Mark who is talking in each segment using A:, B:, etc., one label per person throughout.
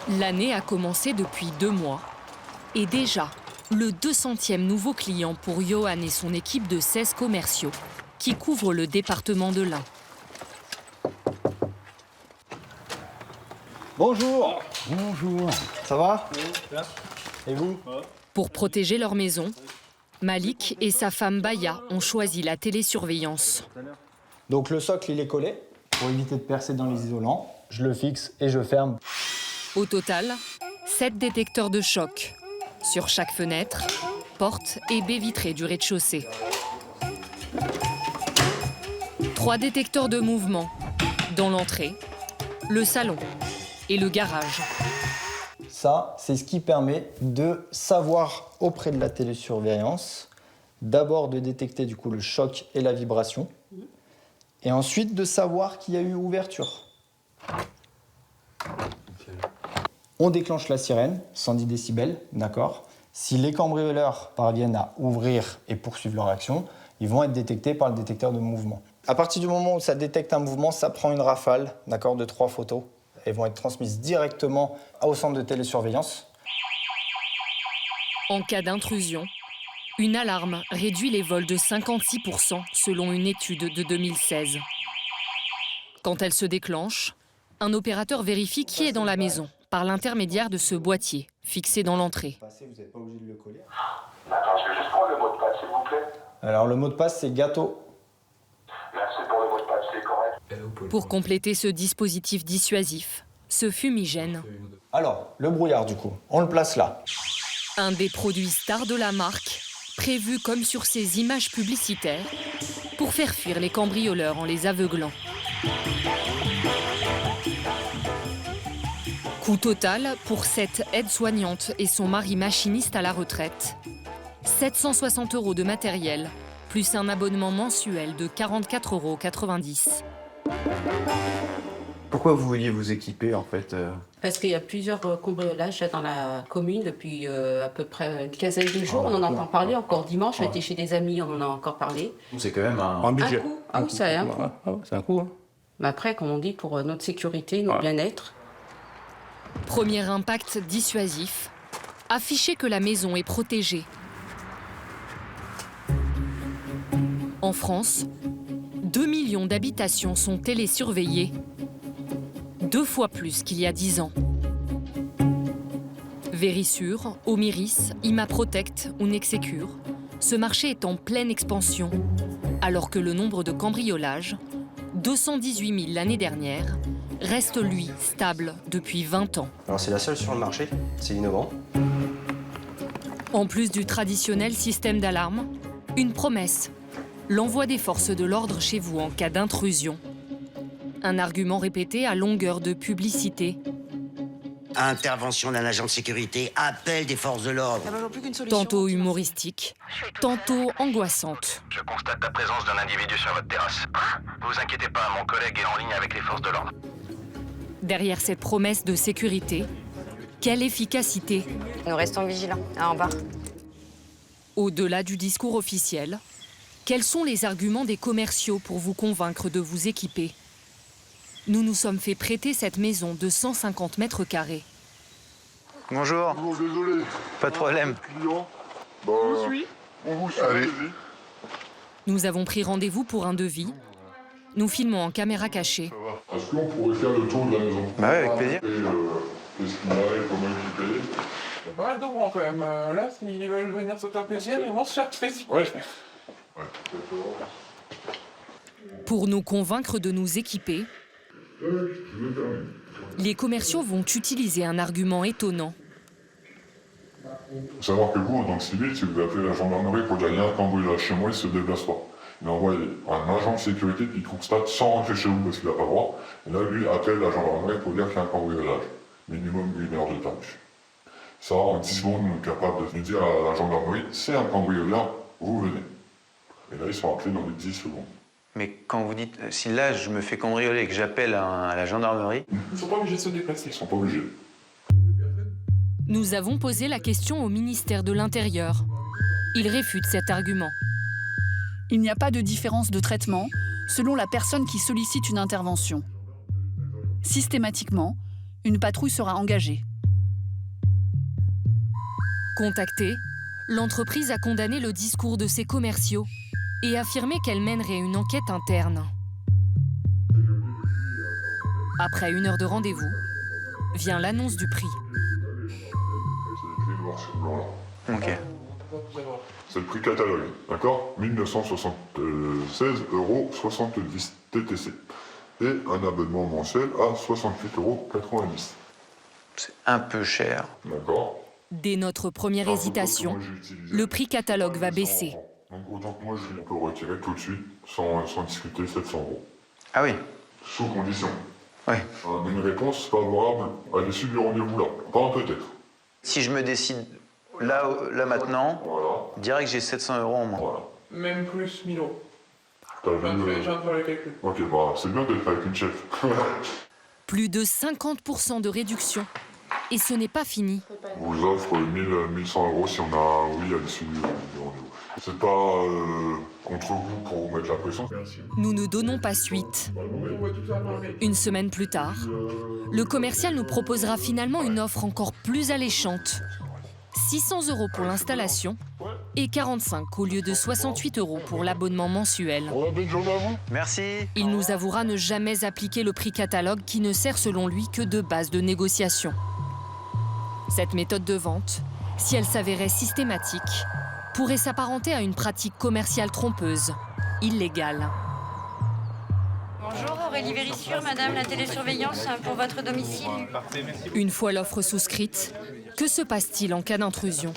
A: L'année a commencé depuis 2 mois. Et déjà, le 200e nouveau client pour Johan et son équipe de 16 commerciaux qui couvrent le département de l'Ain.
B: Bonjour. Bonjour. Ça va?
C: Oui,
B: et vous?
A: Pour protéger leur maison, Malik et sa femme Baya ont choisi la télésurveillance.
B: Donc le socle, il est collé. Pour éviter de percer dans les isolants, je le fixe et je ferme.
A: Au total, 7 détecteurs de choc sur chaque fenêtre, porte et baie vitrée du rez-de-chaussée. 3 détecteurs de mouvement dans l'entrée, le salon et le garage.
B: Ça, c'est ce qui permet de savoir auprès de la télésurveillance, d'abord de détecter du coup le choc et la vibration, et ensuite de savoir qu'il y a eu ouverture. On déclenche la sirène, 110 décibels, d'accord. Si les cambrioleurs parviennent à ouvrir et poursuivre leur action, ils vont être détectés par le détecteur de mouvement. À partir du moment où ça détecte un mouvement, ça prend une rafale, d'accord, de 3 photos. Elles vont être transmises directement au centre de télésurveillance.
A: En cas d'intrusion, une alarme réduit les vols de 56% selon une étude de 2016. Quand elle se déclenche, un opérateur vérifie qui est dans la maison par l'intermédiaire de ce boîtier fixé dans l'entrée.
B: Vous n'êtes pas obligé de le coller.
D: Attends, je vais juste prendre le mot de passe, s'il vous plaît.
B: Alors le mot de passe, c'est gâteau.
D: Merci pour le mot de passe, c'est correct.
A: Pour compléter ce dispositif dissuasif, ce fumigène,
B: Alors, le brouillard du coup, on le place là.
A: un des produits stars de la marque, prévu comme sur ces images publicitaires, pour faire fuir les cambrioleurs en les aveuglant. Coût total pour cette aide-soignante et son mari machiniste à la retraite. 760 € de matériel, plus un abonnement mensuel de 44,90 €.
C: Pourquoi vous vouliez vous équiper en fait
E: Parce qu'il y a plusieurs cambriolages dans la commune depuis à peu près une quinzaine de jours. On en entend parler. Encore dimanche, on était chez des amis, on en a encore parlé.
C: C'est quand même un
E: budget. Un coup. Ah oui, ça a un coût.
C: C'est un coup. Hein.
E: Mais après, comme on dit, pour notre sécurité, notre bien-être.
A: Premier impact dissuasif, afficher que la maison est protégée. En France, 2 millions d'habitations sont télésurveillées, 2 fois plus qu'il y a 10 ans. Vérissure, Omiris, Imaprotect ou Nexecure, ce marché est en pleine expansion, alors que le nombre de cambriolages, 218 000 l'année dernière, reste lui stable depuis 20 ans.
F: Alors c'est la seule sur le marché, c'est innovant.
A: En plus du traditionnel système d'alarme, une promesse, l'envoi des forces de l'ordre chez vous en cas d'intrusion. Un argument répété à longueur de publicité.
G: Intervention d'un agent de sécurité, appel des forces de l'ordre.
A: Tantôt humoristique, tantôt angoissante.
D: Je constate la présence d'un individu sur votre terrasse. Vous inquiétez pas, mon collègue est en ligne avec les forces de l'ordre.
A: Derrière cette promesse de sécurité, quelle efficacité?
H: Nous restons vigilants, à en bas.
A: Au-delà du discours officiel, quels sont les arguments des commerciaux pour vous convaincre de vous équiper? Nous nous sommes fait prêter cette maison de 150 mètres carrés.
C: Bonjour.
I: Bon, désolé.
C: Pas de problème.
I: Client. On vous suit. Allez.
A: Nous avons pris rendez-vous pour un devis. Nous filmons en caméra cachée.
I: Est-ce qu'on pourrait faire le tour de la maison?
C: Bah ouais, avec plaisir.
I: Qu'est-ce qu'il y a, comment équiper?
J: Il y a pas mal de monde quand même. Là, s'ils veulent venir se faire plaisir, ils vont se faire plaisir.
I: Ouais.
A: Pour nous convaincre de nous équiper, les commerciaux vont utiliser un argument étonnant.
I: Il faut savoir que vous, en tant que civil, si vous appelez la gendarmerie pour dire qu'il y a un cambriolage chez moi, il ne se déplace pas. Il envoie un agent de sécurité qui constate sans rentrer chez vous parce qu'il n'a pas le droit. Et là, lui, appelle la gendarmerie pour dire qu'il y a un cambriolage. Minimum 1 heure de temps. Ça, en 10 secondes, on est capable de dire à la gendarmerie, c'est un cambrioleur, vous venez. Et là, ils sont appelés dans les 10 secondes.
C: Mais quand vous dites, si là je me fais cambrioler et que j'appelle à la gendarmerie...
J: Ils ne sont pas obligés de se déplacer.
I: Ils ne sont pas obligés.
A: Nous avons posé la question au ministère de l'Intérieur. Il réfute cet argument.
K: Il n'y a pas de différence de traitement selon la personne qui sollicite une intervention. Systématiquement, une patrouille sera engagée.
A: Contactée, l'entreprise a condamné le discours de ses commerciaux et affirmé qu'elle mènerait une enquête interne. Après 1 heure de rendez-vous, vient l'annonce du prix.
I: C'est écrit noir sur blanc là.
C: Ok.
I: C'est le prix catalogue, d'accord? 1976,70 € TTC. Et un abonnement mensuel à 68,90 €.
C: C'est un peu cher.
I: D'accord?
A: Dès notre première hésitation, le prix catalogue va baisser.
I: Donc autant que moi, je peux retirer tout de suite, sans discuter, 700 €.
C: Ah oui.
I: Sous condition.
C: Oui.
I: Une réponse favorable à l'issue du rendez-vous là. Pas un peut-être.
C: Si je me décide là maintenant,
I: Voilà.
C: direct j'ai 700 € en moins.
I: Voilà.
J: Même plus 1000 €.
I: T'as vu
J: J'ai un peu les calculs.
I: Ok, bah c'est bien d'être avec une chef.
A: Plus de 50% de réduction. Et ce n'est pas fini.
I: On vous offre 1100 € si on a oui à l'issue du rendez-vous. C'est pas contre vous pour vous mettre la pression.
A: Nous ne donnons pas suite. Une semaine plus tard, le commercial nous proposera finalement une offre encore plus alléchante. 600 € pour l'installation et 45 au lieu de 68 € pour l'abonnement mensuel.
I: On a bonne journée à vous.
C: Merci.
A: Il nous avouera ne jamais appliquer le prix catalogue qui ne sert selon lui que de base de négociation. Cette méthode de vente, si elle s'avérait systématique, pourrait s'apparenter à une pratique commerciale trompeuse, illégale.
H: Bonjour, Aurélie Vérissure, madame, la télésurveillance pour votre domicile.
A: Une fois l'offre souscrite, que se passe-t-il en cas d'intrusion?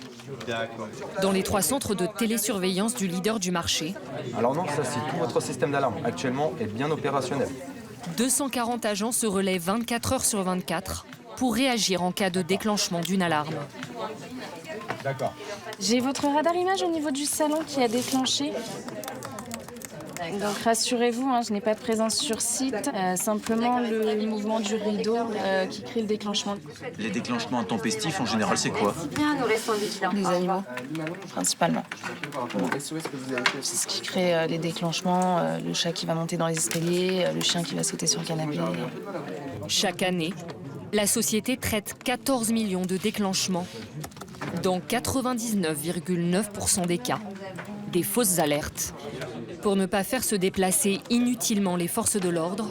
A: Dans les 3 centres de télésurveillance du leader du marché,
F: Alors non, ça c'est tout votre système d'alarme. Actuellement est bien opérationnel.
A: 240 agents se relaient 24 heures sur 24 pour réagir en cas de déclenchement d'une alarme.
L: D'accord. J'ai votre radar image au niveau du salon qui a déclenché. Donc rassurez-vous, je n'ai pas de présence sur site, simplement le mouvement du rideau qui crée le déclenchement.
M: Les déclenchements intempestifs, en général, c'est quoi?
H: Bien, nous restons vigilants.
L: Les animaux, principalement. C'est ce qui crée les déclenchements, le chat qui va monter dans les escaliers, le chien qui va sauter sur le canapé.
A: Chaque année, la société traite 14 millions de déclenchements. Dans 99,9% des cas, des fausses alertes. Pour ne pas faire se déplacer inutilement les forces de l'ordre,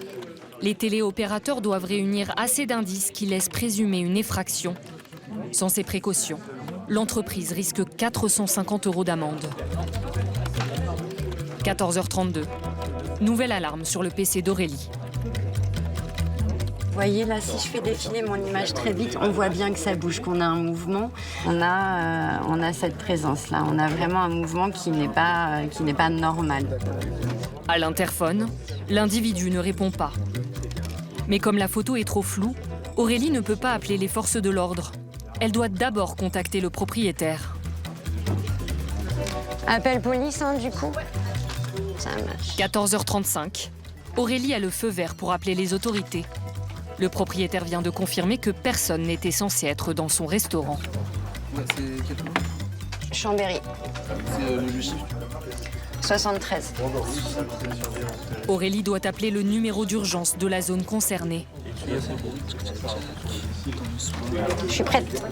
A: les téléopérateurs doivent réunir assez d'indices qui laissent présumer une effraction. Sans ces précautions, l'entreprise risque 450 € d'amende. 14h32. Nouvelle alarme sur le PC d'Aurélie.
H: Vous voyez là, si je fais défiler mon image très vite, on voit bien que ça bouge, qu'on a un mouvement. On a cette présence-là. On a vraiment un mouvement qui n'est pas normal.
A: À l'interphone, l'individu ne répond pas. Mais comme la photo est trop floue, Aurélie ne peut pas appeler les forces de l'ordre. Elle doit d'abord contacter le propriétaire.
H: Appel police, du coup. Ça marche.
A: 14h35. Aurélie a le feu vert pour appeler les autorités. Le propriétaire vient de confirmer que personne n'était censé être dans son restaurant.
J: C'est quel nom?
H: Chambéry.
J: C'est le chiffre
H: 73.
A: Aurélie doit appeler le numéro d'urgence de la zone concernée.
H: Je suis prête.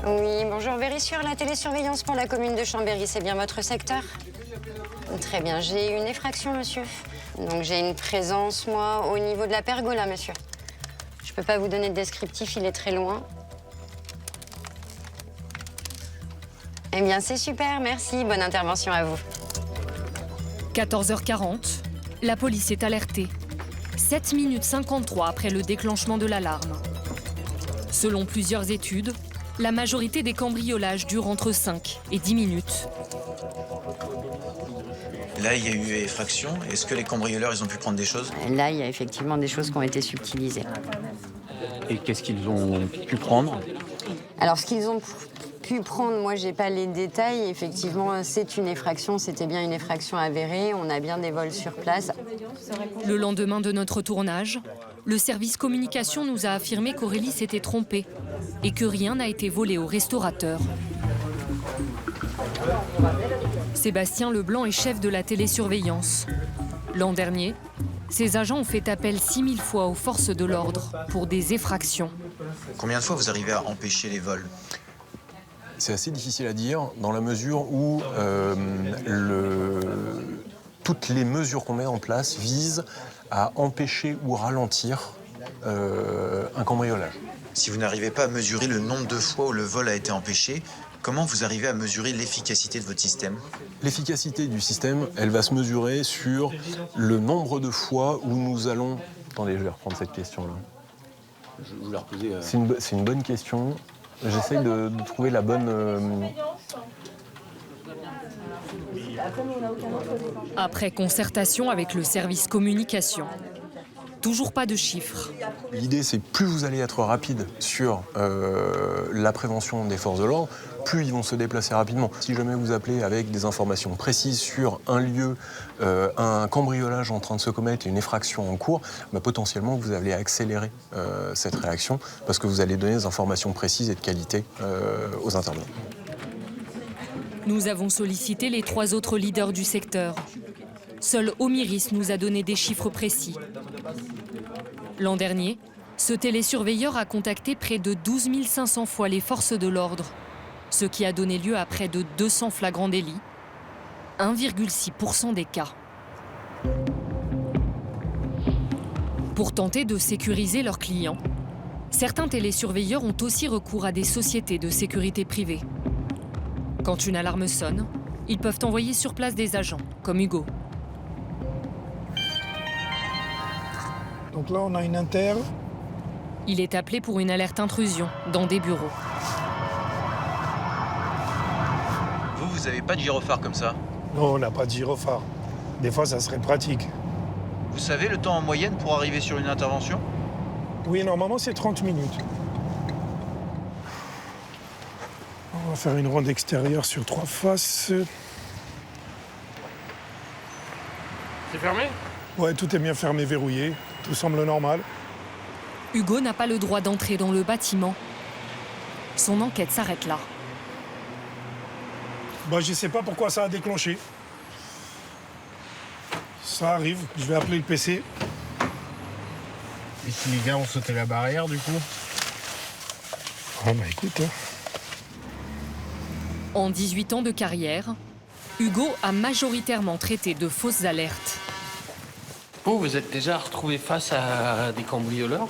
H: Oui, bonjour, Vérissure, la télésurveillance pour la commune de Chambéry, c'est bien votre secteur? Très bien, j'ai une effraction, monsieur. Donc j'ai une présence, moi, au niveau de la pergola, monsieur. Je peux pas vous donner de descriptif, il est très loin. Eh bien, c'est super, merci, bonne intervention à vous.
A: 14h40, la police est alertée. 7 minutes 53 après le déclenchement de l'alarme. Selon plusieurs études, la majorité des cambriolages durent entre 5 et 10 minutes.
M: Là, il y a eu effraction. Est-ce que les cambrioleurs, ils ont pu prendre des choses?
H: Là, il y a effectivement des choses qui ont été subtilisées.
M: Et qu'est-ce qu'ils ont pu prendre?
H: Alors, ce qu'ils ont pu prendre, moi, j'ai pas les détails. Effectivement, c'est une effraction, c'était bien une effraction avérée. On a bien des vols sur place.
A: Le lendemain de notre tournage, le service communication nous a affirmé qu'Aurélie s'était trompée et que rien n'a été volé au restaurateur. Sébastien Leblanc est chef de la télésurveillance. L'an dernier, ces agents ont fait appel 6000 fois aux forces de l'ordre pour des effractions.
M: Combien de fois vous arrivez à empêcher les vols?
N: C'est assez difficile à dire, dans la mesure où toutes les mesures qu'on met en place visent à empêcher ou ralentir un cambriolage.
M: Si vous n'arrivez pas à mesurer le nombre de fois où le vol a été empêché, comment vous arrivez à mesurer l'efficacité de votre système?
N: L'efficacité du système, elle va se mesurer sur le nombre de fois où nous allons... Attendez, je vais reprendre cette question-là.
F: Je vous la reposer.
N: C'est une bonne question. J'essaye de trouver la bonne...
A: Après concertation avec le service communication, toujours pas de chiffres.
N: L'idée, c'est plus vous allez être rapide sur la prévention des forces de l'ordre, plus ils vont se déplacer rapidement. Si jamais vous appelez avec des informations précises sur un lieu, un cambriolage en train de se commettre et une effraction en cours, bah, potentiellement vous allez accélérer cette réaction parce que vous allez donner des informations précises et de qualité aux intervenants.
A: Nous avons sollicité les 3 autres leaders du secteur. Seul Omiris nous a donné des chiffres précis. L'an dernier, ce télésurveilleur a contacté près de 12 500 fois les forces de l'ordre, ce qui a donné lieu à près de 200 flagrants délits, 1,6% des cas. Pour tenter de sécuriser leurs clients, certains télésurveilleurs ont aussi recours à des sociétés de sécurité privée. Quand une alarme sonne, ils peuvent envoyer sur place des agents, comme Hugo.
O: Donc là, on a une inter.
A: Il est appelé pour une alerte intrusion dans des bureaux.
M: Vous n'avez pas de gyrophare comme ça?
O: Non, on n'a pas de gyrophare. Des fois, ça serait pratique.
M: Vous savez le temps en moyenne pour arriver sur une intervention?
O: Oui, normalement, c'est 30 minutes. On va faire une ronde extérieure sur 3 faces.
J: C'est fermé?
O: Ouais, tout est bien fermé, verrouillé. Tout semble normal.
A: Hugo n'a pas le droit d'entrer dans le bâtiment. Son enquête s'arrête là.
O: Bah, je sais pas pourquoi ça a déclenché. Ça arrive, je vais appeler le PC.
P: Et si les gars ont sauté la barrière, du coup?
O: Ah bah écoute...
A: En 18 ans de carrière, Hugo a majoritairement traité de fausses alertes.
P: Vous êtes déjà retrouvé face à des cambrioleurs?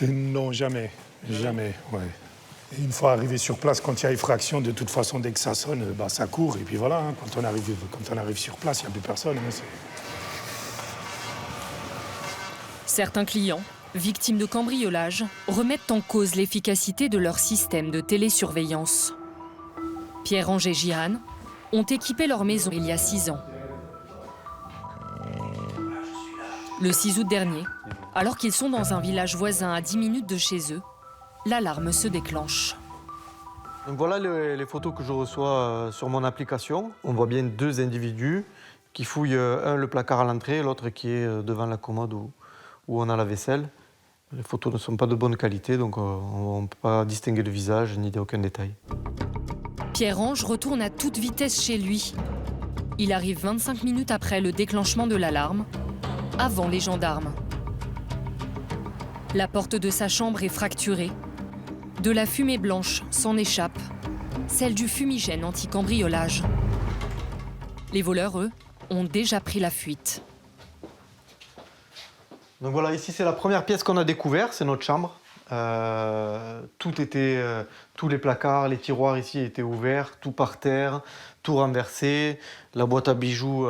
O: Non, jamais. Jamais, ouais. Et une fois arrivé sur place, quand il y a effraction, de toute façon, dès que ça sonne, bah, ça court. Et puis voilà, hein, quand on arrive sur place, il n'y a plus personne. Hein,
A: Certains clients, victimes de cambriolage, remettent en cause l'efficacité de leur système de télésurveillance. Pierre-Ange et Jihan ont équipé leur maison il y a 6 ans. Le 6 août dernier, alors qu'ils sont dans un village voisin à 10 minutes de chez eux, l'alarme se déclenche.
Q: Donc voilà les photos que je reçois sur mon application. On voit bien 2 individus qui fouillent, un le placard à l'entrée, l'autre qui est devant la commode où on a la vaisselle. Les photos ne sont pas de bonne qualité, donc on ne peut pas distinguer le visage ni aucun détail.
A: Pierre-Ange retourne à toute vitesse chez lui. Il arrive 25 minutes après le déclenchement de l'alarme, avant les gendarmes. La porte de sa chambre est fracturée. De la fumée blanche s'en échappe, celle du fumigène anti-cambriolage. Les voleurs, eux, ont déjà pris la fuite.
Q: Donc voilà, ici c'est la première pièce qu'on a découverte, c'est notre chambre. Tous les placards, les tiroirs ici étaient ouverts, tout par terre, tout renversé. La boîte à bijoux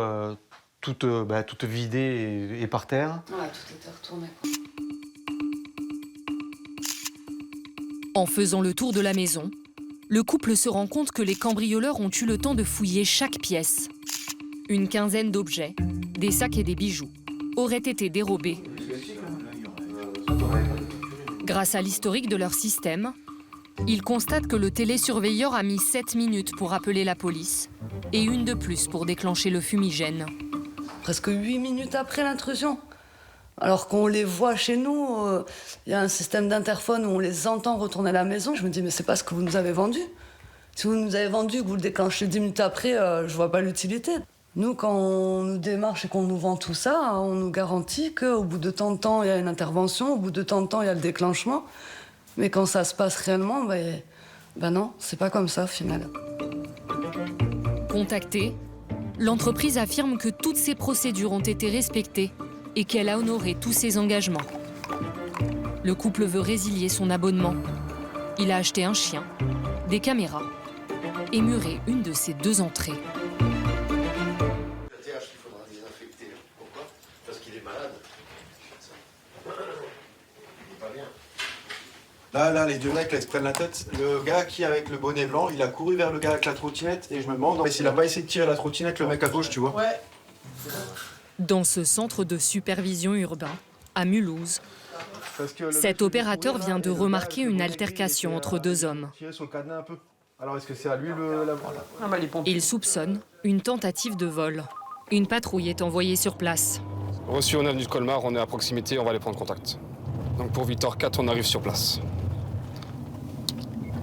Q: toute vidée et par terre.
E: Ouais, tout était retourné.
A: En faisant le tour de la maison, le couple se rend compte que les cambrioleurs ont eu le temps de fouiller chaque pièce. Une quinzaine d'objets, des sacs et des bijoux, auraient été dérobés. Grâce à l'historique de leur système, ils constatent que le télésurveilleur a mis 7 minutes pour appeler la police et une de plus pour déclencher le fumigène.
R: Presque 8 minutes après l'intrusion. Alors qu'on les voit chez nous, y a un système d'interphone où on les entend retourner à la maison. Je me dis, mais c'est pas ce que vous nous avez vendu. Si vous nous avez vendu, que vous le déclenchez 10 minutes après, je vois pas l'utilité. Nous, quand on nous démarche et qu'on nous vend tout ça, on nous garantit qu'au bout de tant de temps, il y a une intervention, au bout de tant de temps, il y a le déclenchement. Mais quand ça se passe réellement, ben non, c'est pas comme ça au final.
A: Contactée, l'entreprise affirme que toutes ses procédures ont été respectées et qu'elle a honoré tous ses engagements. Le couple veut résilier son abonnement. Il a acheté un chien, des caméras et muré une de ses 2 entrées.
Q: Là, les deux mecs, là, ils se prennent la tête. Le gars qui est avec le bonnet blanc, il a couru vers le gars avec la trottinette et je me demande s'il a pas essayé de tirer la trottinette, le mec à gauche, tu vois.
R: Ouais.
A: Dans ce centre de supervision urbain, à Mulhouse, cet opérateur vient de remarquer une altercation entre 2 hommes.
Q: Alors, est-ce que c'est à lui
A: Il soupçonne une tentative de vol. Une patrouille est envoyée sur place.
S: Reçu en avenue de Colmar, on est à proximité, on va aller prendre contact. Donc pour 8h04, on arrive sur place.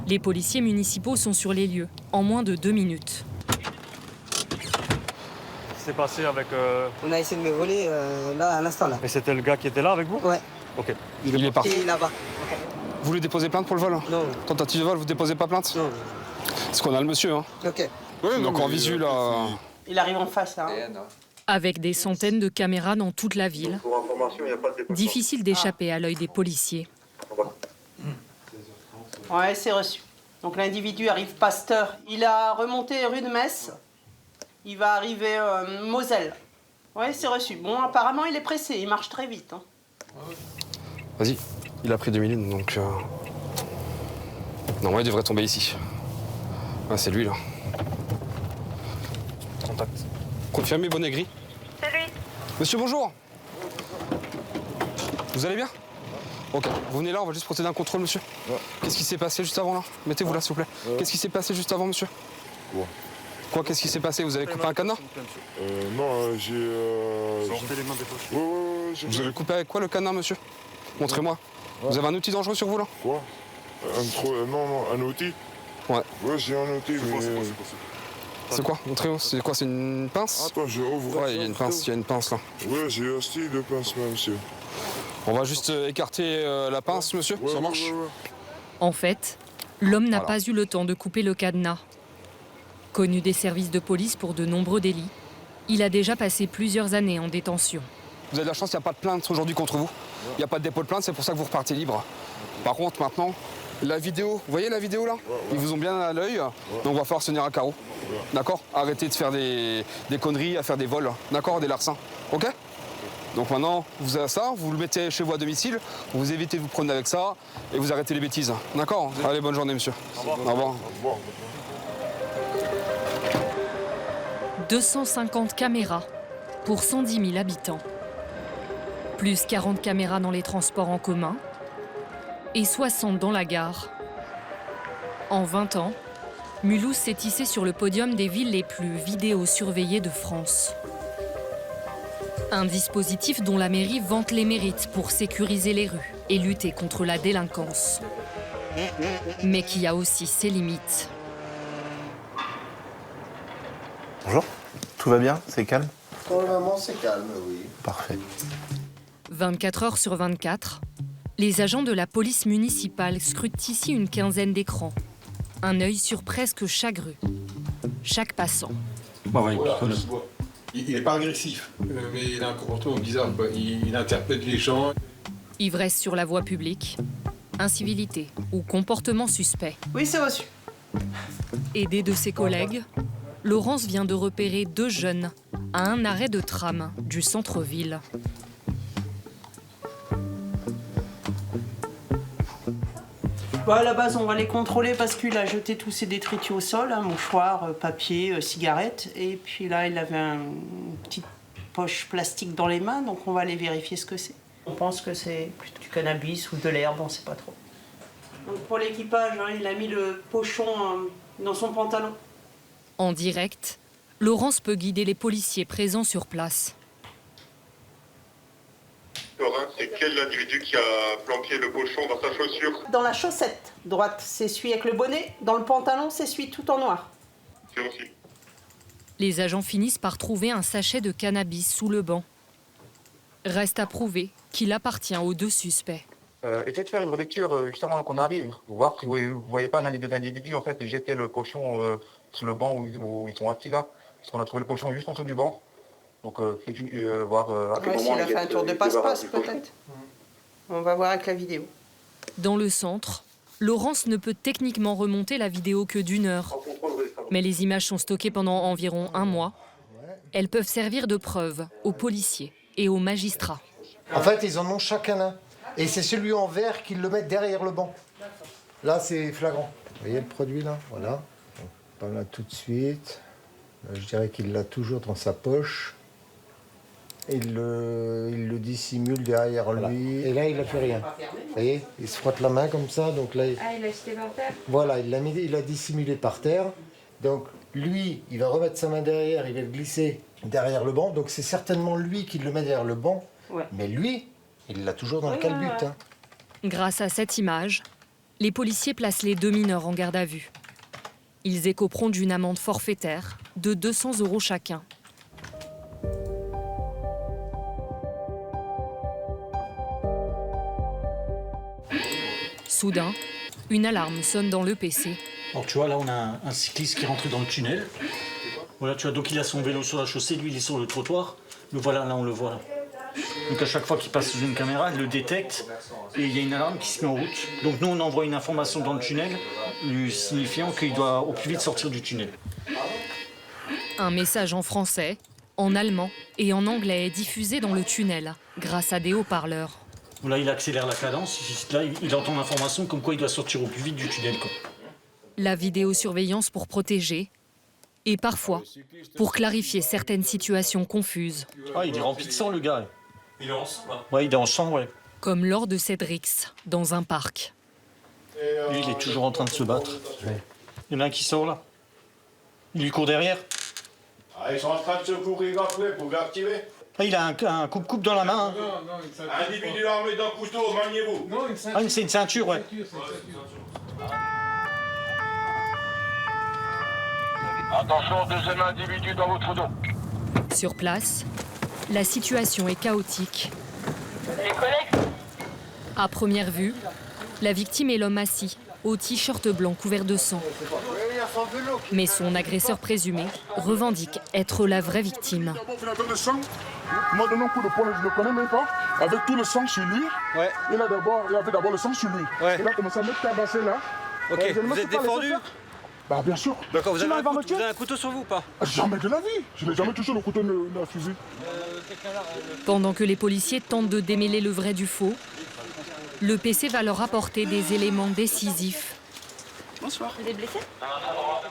A: Les policiers municipaux sont sur les lieux, en moins de 2 minutes.
T: C'est passé avec...
U: On a essayé de me voler là, à l'instant là.
T: Et c'était le gars qui était là avec vous?
U: Ouais.
T: Ok.
S: Il est parti.
U: Et là-bas.
S: Vous voulez déposer plainte pour le vol?
U: Non.
S: Tentative de vol, vous déposez pas plainte?
U: Non.
S: Parce qu'on a le monsieur, hein.
U: Ok.
S: Ouais, donc en visu, là...
U: Il arrive en face, là.
A: Avec des centaines de caméras dans toute la ville, difficile d'échapper à l'œil des policiers.
U: Ouais, c'est reçu. Donc l'individu arrive Pasteur. Il a remonté rue de Metz. Il va arriver Moselle. Ouais, c'est reçu. Bon, apparemment, il est pressé. Il marche très vite. Hein.
S: Vas-y, il a pris 2 lignes, donc... Normalement, il devrait tomber ici. Ah, c'est lui, là. Contact. Confirmez, bonnet gris.
V: C'est lui.
S: Monsieur, bonjour. Vous allez bien? Ok, vous venez là, on va juste procéder à un contrôle, monsieur. Ouais. Qu'est-ce qui s'est passé juste avant, là? Mettez-vous là, s'il vous plaît. Ouais. Qu'est-ce qui s'est passé juste avant, monsieur? Ouais. Quoi, qu'est-ce qui s'est passé? Vous avez coupé un cadenas?
I: Non, j'ai...
T: Sortez les mains des poches.
I: Ouais,
S: vous avez coupé avec quoi, le cadenas, monsieur? Montrez-moi. Ouais. Vous avez un outil dangereux sur vous, là?
I: Quoi? Non, un outil?
S: Ouais.
I: Ouais, j'ai un outil, mais...
S: C'est quoi? Montrez-moi. C'est quoi? C'est une pince?
I: Attends, je ouvre.
S: Ouais, il y a une pince, là.
I: Ouais, j'ai un style de pince, monsieur.
S: On va juste écarter la pince, monsieur.
I: Ouais,
S: ça marche?
I: Ouais.
A: En fait, l'homme n'a pas eu le temps de couper le cadenas. Connu des services de police pour de nombreux délits, il a déjà passé plusieurs années en détention.
S: Vous avez de la chance, il n'y a pas de plainte aujourd'hui contre vous. Il n'y a pas de dépôt de plainte, c'est pour ça que vous repartez libre. Par contre, maintenant, la vidéo, vous voyez la vidéo là? Ils vous ont bien à l'œil, donc on va falloir se tenir à carreau. D'accord? Arrêtez de faire des conneries, à faire des vols, d'accord? Des larcins, ok? Donc maintenant, vous avez ça, vous le mettez chez vous à domicile, vous évitez de vous promener avec ça et vous arrêtez les bêtises. D'accord? Allez, bonne journée, monsieur. Au revoir.
A: 250 caméras pour 110 000 habitants. Plus 40 caméras dans les transports en commun et 60 dans la gare. En 20 ans, Mulhouse s'est hissé sur le podium des villes les plus vidéosurveillées de France. Un dispositif dont la mairie vante les mérites pour sécuriser les rues et lutter contre la délinquance. Mais qui a aussi ses limites.
W: Bonjour, tout va bien? C'est calme?
X: Pour le moment, c'est calme, oui.
W: Parfait.
A: 24 heures sur 24, les agents de la police municipale scrutent ici une quinzaine d'écrans. Un œil sur presque chaque rue, chaque passant.
Y: Il n'est pas agressif, mais il a un comportement bizarre. Il interpelle les gens.
A: Ivresse sur la voie publique, incivilité ou comportement suspect.
U: Oui, c'est reçu.
A: Aidé de ses collègues, Laurence vient de repérer 2 jeunes à un arrêt de tram du centre-ville.
U: Bon, à la base, on va les contrôler parce qu'il a jeté tous ses détritus au sol, hein, mouchoirs, papier, cigarettes. Et puis là, il avait une petite poche plastique dans les mains, donc on va aller vérifier ce que c'est. On pense que c'est plutôt du cannabis ou de l'herbe, on ne sait pas trop. Donc pour l'équipage, hein, il a mis le pochon dans son pantalon.
A: En direct, Laurence peut guider les policiers présents sur place.
I: Laurent, c'est quel individu qui a planqué le pochon dans sa chaussure?
U: Dans la chaussette droite, c'est celui avec le bonnet. Dans le pantalon, c'est celui tout en noir.
I: C'est aussi.
A: Les agents finissent par trouver un sachet de cannabis sous le banc. Reste à prouver qu'il appartient aux 2 suspects.
B: Essayez de faire une lecture juste avant qu'on arrive, pour voir si vous ne voyez pas l'un des 2 individus en fait jeter le cochon sur le banc où ils sont assis là. Parce qu'on a trouvé le cochon juste en dessous du banc. Donc voir à quel moment
U: s'il a fait un tour de passe-passe peut-être. On va voir avec la vidéo.
A: Dans le centre, Laurence ne peut techniquement remonter la vidéo que d'1 heure. Mais les images sont stockées pendant environ 1 mois. Elles peuvent servir de preuve aux policiers et aux magistrats.
X: En fait, ils en ont chacun un. Et c'est celui en vert qu'ils le mettent derrière le banc. Là, c'est flagrant. Vous voyez le produit, là? Voilà. Pas là tout de suite. Là, je dirais qu'il l'a toujours dans sa poche. Il le dissimule derrière lui. Et là, il n'a plus rien. Vous voyez? Il se frotte la main comme ça. Donc là,
H: il a jeté par terre?
X: Voilà, il l'a dissimulé par terre. Donc lui, il va remettre sa main derrière, il va le glisser derrière le banc. Donc c'est certainement lui qui le met derrière le banc. Ouais. Mais lui, il l'a toujours dans le calbut. Hein.
A: Grâce à cette image, les policiers placent les 2 mineurs en garde à vue. Ils écoperont d'une amende forfaitaire de 200 € chacun. Soudain, une alarme sonne dans l'EPC.
T: Alors tu vois, là on a un cycliste qui rentre dans le tunnel. Voilà, tu vois, donc il a son vélo sur la chaussée, lui il est sur le trottoir. Le voilà, là on le voit. Là. Donc à chaque fois qu'il passe sous une caméra, il le détecte et il y a une alarme qui se met en route. Donc nous on envoie une information dans le tunnel lui signifiant qu'il doit au plus vite sortir du tunnel.
A: Un message en français, en allemand et en anglais est diffusé dans le tunnel grâce à des haut-parleurs.
T: Là il accélère la cadence, là il entend l'information comme quoi il doit sortir au plus vite du tunnel. Quoi.
A: La vidéosurveillance pour protéger et parfois pour clarifier certaines situations confuses.
T: Ah, il est rempli de sang le gars. Il est en sang. Ouais, il est en sang, ouais.
A: Comme lors de Cédrix, dans un parc.
T: Lui, il est toujours en train de se battre. Il y en a un qui sort là. Il lui court derrière.
D: Ah, ils sont en train de se courir après pour l'activer.
T: Ah, il a un coupe-coupe dans la main. Hein.
D: Non, une ceinture. Individu armé d'un couteau, maniez-vous.
T: Non, une ceinture. Ah, c'est une ceinture, ouais.
D: Attention, 2e individu dans votre dos.
A: Sur place, la situation est chaotique.
D: Les collègues.
A: À première vue, la victime est l'homme assis, au t-shirt blanc couvert de sang. Mais son agresseur présumé revendique être la vraie victime.
D: Il avait le sang. Il m'a donné un coup de poing, je ne le connais même pas. Avec tout le sang sur lui. Ouais. Il avait d'abord le sang sur lui. Ouais. Il a commencé à me tabasser là.
T: Ok, vous êtes défendu?
D: Bah bien sûr.
T: D'accord, vous avez un couteau sur vous ou pas?
D: Jamais de la vie. Je n'ai jamais touché le couteau de la fusil.
A: Pendant que les policiers tentent de démêler le vrai du faux, le PC va leur apporter des éléments décisifs.
D: Bonsoir.
H: Vous êtes blessé?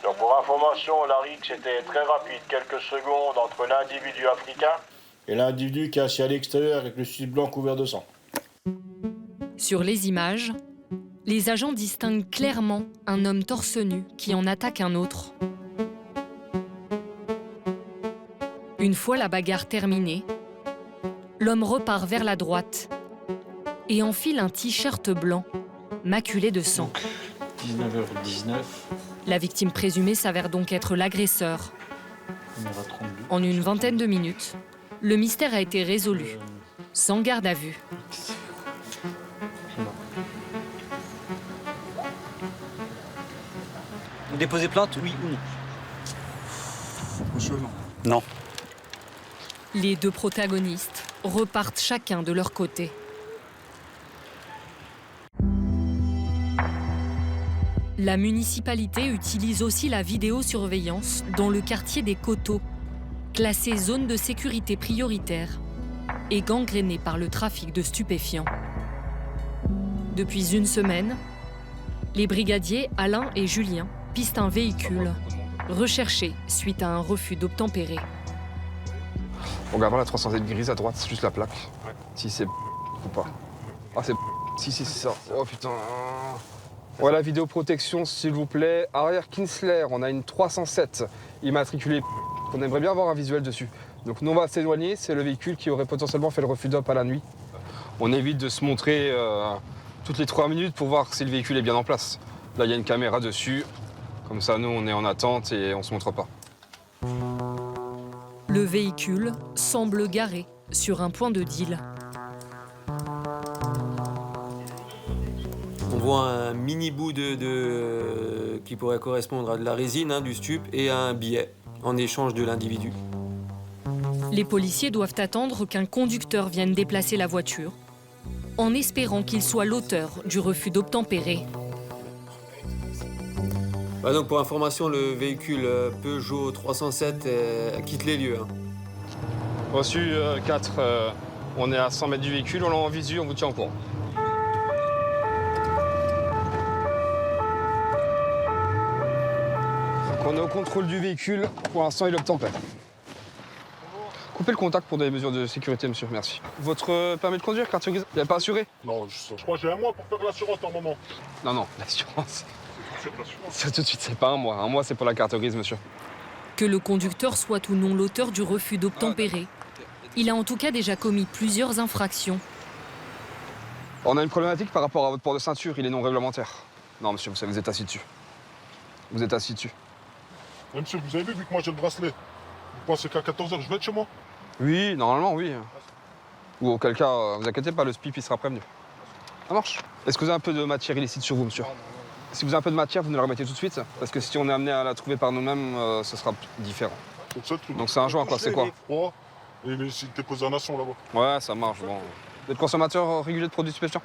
D: Donc pour information, la rixe était très rapide, quelques secondes entre l'individu africain et l'individu qui est assis à l'extérieur avec le sujet blanc couvert de sang.
A: Sur les images, les agents distinguent clairement un homme torse nu qui en attaque un autre. Une fois la bagarre terminée, l'homme repart vers la droite et enfile un t-shirt blanc, maculé de sang.
T: 19h19.
A: La victime présumée s'avère donc être l'agresseur. En une vingtaine de minutes, le mystère a été résolu, sans garde à vue.
T: Vous déposez plainte, oui ou non?
D: Monsieur, non.
T: Non.
A: Les 2 protagonistes repartent chacun de leur côté. La municipalité utilise aussi la vidéosurveillance dans le quartier des Coteaux, classé zone de sécurité prioritaire et gangréné par le trafic de stupéfiants. Depuis une semaine, les brigadiers Alain et Julien pistent un véhicule recherché suite à un refus d'obtempérer.
S: On regarde la 307 grise à droite, c'est juste la plaque. Ouais. Si c'est ou pas. Ah c'est si c'est ça. Oh putain. Ouais, la vidéoprotection s'il vous plaît. Arrière Kinsler, on a une 307 immatriculée. On aimerait bien avoir un visuel dessus. Donc nous on va s'éloigner, c'est le véhicule qui aurait potentiellement fait le refus d'op à la nuit. On évite de se montrer toutes les 3 minutes pour voir si le véhicule est bien en place. Là il y a une caméra dessus. Comme ça nous on est en attente et on se montre pas.
A: Le véhicule semble garé sur un point de deal.
C: On voit un mini bout qui pourrait correspondre à de la résine, hein, du stup, et à un billet en échange de l'individu.
A: Les policiers doivent attendre qu'un conducteur vienne déplacer la voiture, en espérant qu'il soit l'auteur du refus d'obtempérer.
C: Donc pour information, le véhicule Peugeot 307 quitte les lieux. Hein.
S: Reçu 4, on est à 100 mètres du véhicule, on l'a en visu, on vous tient au courant. Donc on est au contrôle du véhicule, pour l'instant il obtempère. Coupez le contact pour des mesures de sécurité, monsieur, merci. Votre permis de conduire, carte grise, il n'est pas assuré?
I: Non, je crois que j'ai un mois pour faire l'assurance en moment.
S: Non, l'assurance. C'est tout de suite, c'est pas un mois. Un mois, c'est pour la carte grise, monsieur.
A: Que le conducteur soit ou non l'auteur du refus d'obtempérer, il a en tout cas déjà commis plusieurs infractions.
S: On a une problématique par rapport à votre port de ceinture, il est non réglementaire. Non, monsieur, vous savez, vous êtes assis dessus. Vous êtes assis dessus.
I: Oui, monsieur, vous avez vu que moi j'ai le bracelet. Vous pensez qu'à 14h, je vais être chez moi?
S: Oui, normalement, oui. Ou auquel cas, vous inquiétez pas, le SPIP, il sera prévenu. Ça marche. Est-ce que vous avez un peu de matière illicite sur vous, monsieur? Si vous avez un peu de matière, vous nous la remettez tout de suite, parce que si on est amené à la trouver par nous-mêmes, ce sera différent. Donc c'est un joint, quoi, c'est quoi?
I: Et mais c'est déposé en nation là-bas.
S: Ouais, ça marche, bon. Vous êtes consommateur régulier de produits stupéfiants?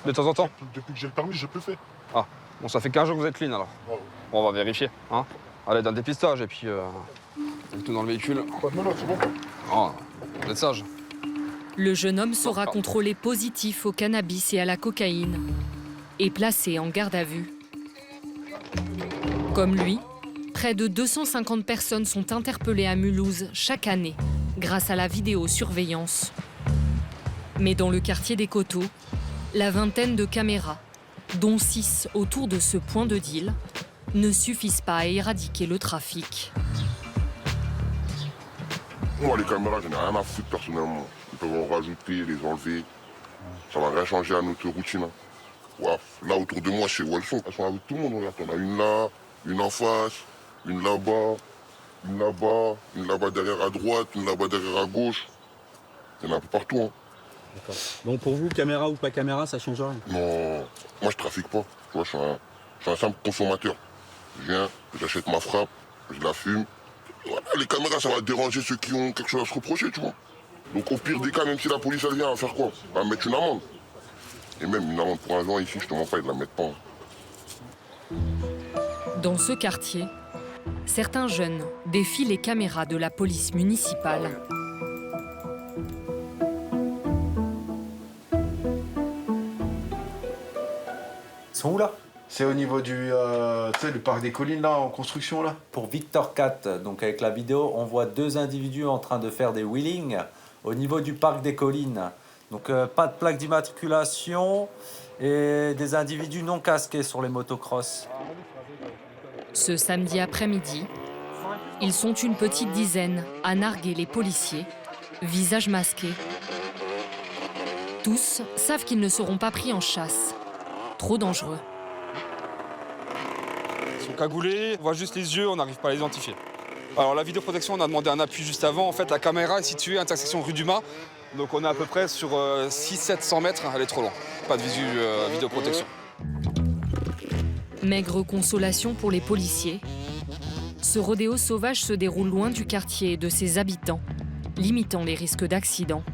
S: De temps en temps?
I: Depuis que j'ai le permis, j'ai plus fait.
S: Ah, bon, ça fait 15 jours que vous êtes clean, alors. Bon, on va vérifier, hein. Allez, d'un dépistage, et puis... tout dans le véhicule.
I: Pas de menottes, c'est bon.
S: Oh, vous êtes sage.
A: Le jeune homme sera contrôlé positif au cannabis et à la cocaïne et placé en garde à vue. Comme lui, près de 250 personnes sont interpellées à Mulhouse chaque année grâce à la vidéosurveillance. Mais dans le quartier des Coteaux, la vingtaine de caméras, dont 6 autour de ce point de deal, ne suffisent pas à éradiquer le trafic.
I: Moi, les caméras, j'en ai rien à foutre personnellement. Ils peuvent en rajouter, les enlever. Ça va rien changer à notre routine. Hein. Ouais, là, autour de moi, je sais où elles sont. Elles sont avec tout le monde. Regarde, on a une là, une en face, une là-bas, une là-bas, une là-bas derrière à droite, une là-bas derrière à gauche. Il y en a un peu partout. Hein.
G: D'accord. Donc pour vous, caméra ou pas caméra, ça change rien?
I: Non, moi, je trafique pas. Tu vois, je suis un simple consommateur. Je viens, j'achète ma frappe, je la fume. Voilà, les caméras, ça va déranger ceux qui ont quelque chose à se reprocher, tu vois. Donc au pire des cas, même si la police, elle vient, elle va faire quoi? Elle va mettre une amende. Et même une amende pour un joint ici, je te mens pas, ils la mettent pas.
A: Dans ce quartier, certains jeunes défient les caméras de la police municipale.
K: Ils sont où là? C'est au niveau du parc des collines là, en construction là.
L: Pour Victor 4, donc avec la vidéo, on voit 2 individus en train de faire des wheelings au niveau du parc des collines. Donc pas de plaque d'immatriculation et des individus non casqués sur les motocross.
A: Ce samedi après-midi, ils sont une petite dizaine à narguer les policiers, visage masqué. Tous savent qu'ils ne seront pas pris en chasse. Trop dangereux.
S: Ils sont cagoulés, on voit juste les yeux, on n'arrive pas à les identifier. Alors la vidéoprotection, on a demandé un appui juste avant. En fait, la caméra est située à intersection rue Dumas. Donc on est à peu près sur 600-700 mètres, elle est trop loin. Pas de vidéoprotection.
A: Maigre consolation pour les policiers. Ce rodéo sauvage se déroule loin du quartier et de ses habitants, limitant les risques d'accident.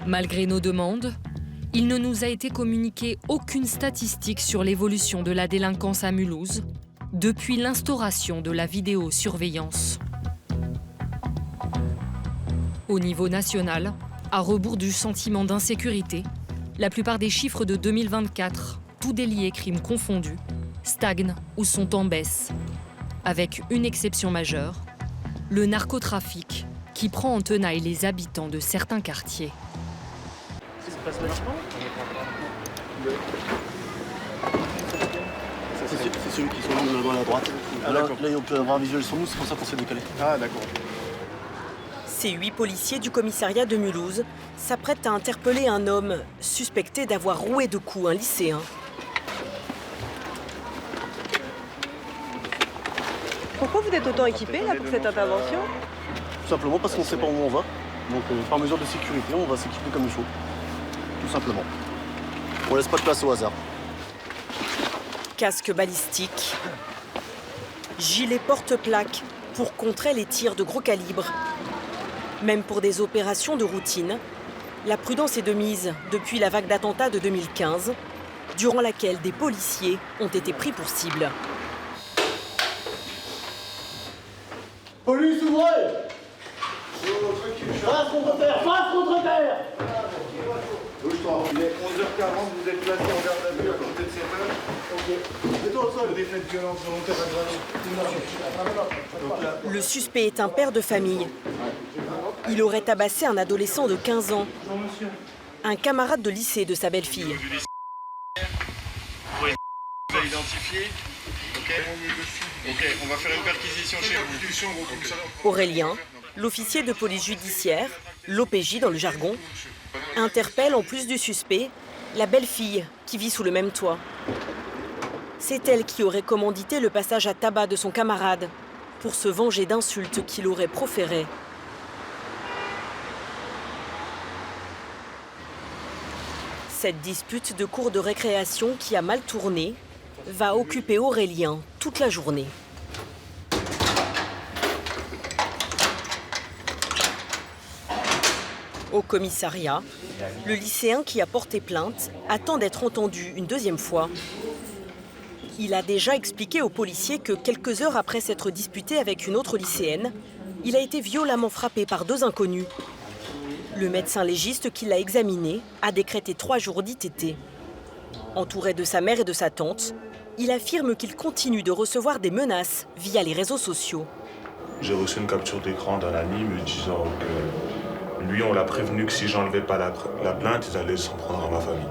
A: Malgré nos demandes, il ne nous a été communiqué aucune statistique sur l'évolution de la délinquance à Mulhouse depuis l'instauration de la vidéosurveillance. Au niveau national, à rebours du sentiment d'insécurité, la plupart des chiffres de 2024, tous délits et crimes confondus, stagnent ou sont en baisse, avec une exception majeure, le narcotrafic qui prend en tenaille les habitants de certains quartiers.
G: C'est ceux qui sont là-bas à la droite. Alors là, on peut avoir un visuel sur nous, c'est pour ça qu'on s'est décalé. Ah, d'accord.
V: Ces 8 policiers du commissariat de Mulhouse s'apprêtent à interpeller un homme suspecté d'avoir roué de coups un lycéen.
F: Pourquoi vous êtes autant équipé là pour cette intervention?
G: Tout simplement parce qu'on ne sait pas où on va. Donc par mesure de sécurité, on va s'équiper comme il faut. Tout simplement. On laisse pas de place au hasard.
V: Casque balistique, gilet porte-plaque pour contrer les tirs de gros calibre. Même pour des opérations de routine, la prudence est de mise depuis la vague d'attentats de 2015, durant laquelle des policiers ont été pris pour cible.
G: Police, ouvrez! Face contre terre! Face contre terre! Il est 11h40, vous êtes placé en garde à vue à côté de 7h. Ok. C'est toi, ça, le défait de violence volontaire aggravée.
V: Le suspect est un père de famille. Il aurait tabassé un adolescent de 15 ans, un camarade de lycée de sa belle-fille.
J: Vous avez identifié. Ok, on va faire une perquisition chez vous.
V: Aurélien, l'officier de police judiciaire, l'OPJ dans le jargon, interpelle en plus du suspect la belle-fille qui vit sous le même toit. C'est elle qui aurait commandité le passage à tabac de son camarade pour se venger d'insultes qu'il aurait proférées. Cette dispute de cour de récréation qui a mal tourné va occuper Aurélien toute la journée. Au commissariat, le lycéen qui a porté plainte attend d'être entendu une deuxième fois. Il a déjà expliqué aux policiers que quelques heures après s'être disputé avec une autre lycéenne, il a été violemment frappé par 2 inconnus. Le médecin légiste qui l'a examiné a décrété 3 jours d'ITT. Entouré de sa mère et de sa tante, il affirme qu'il continue de recevoir des menaces via les réseaux sociaux.
M: J'ai reçu une capture d'écran dans la nuit me disant que lui, on l'a prévenu que si j'enlevais pas la plainte, ils allaient s'en prendre à ma famille.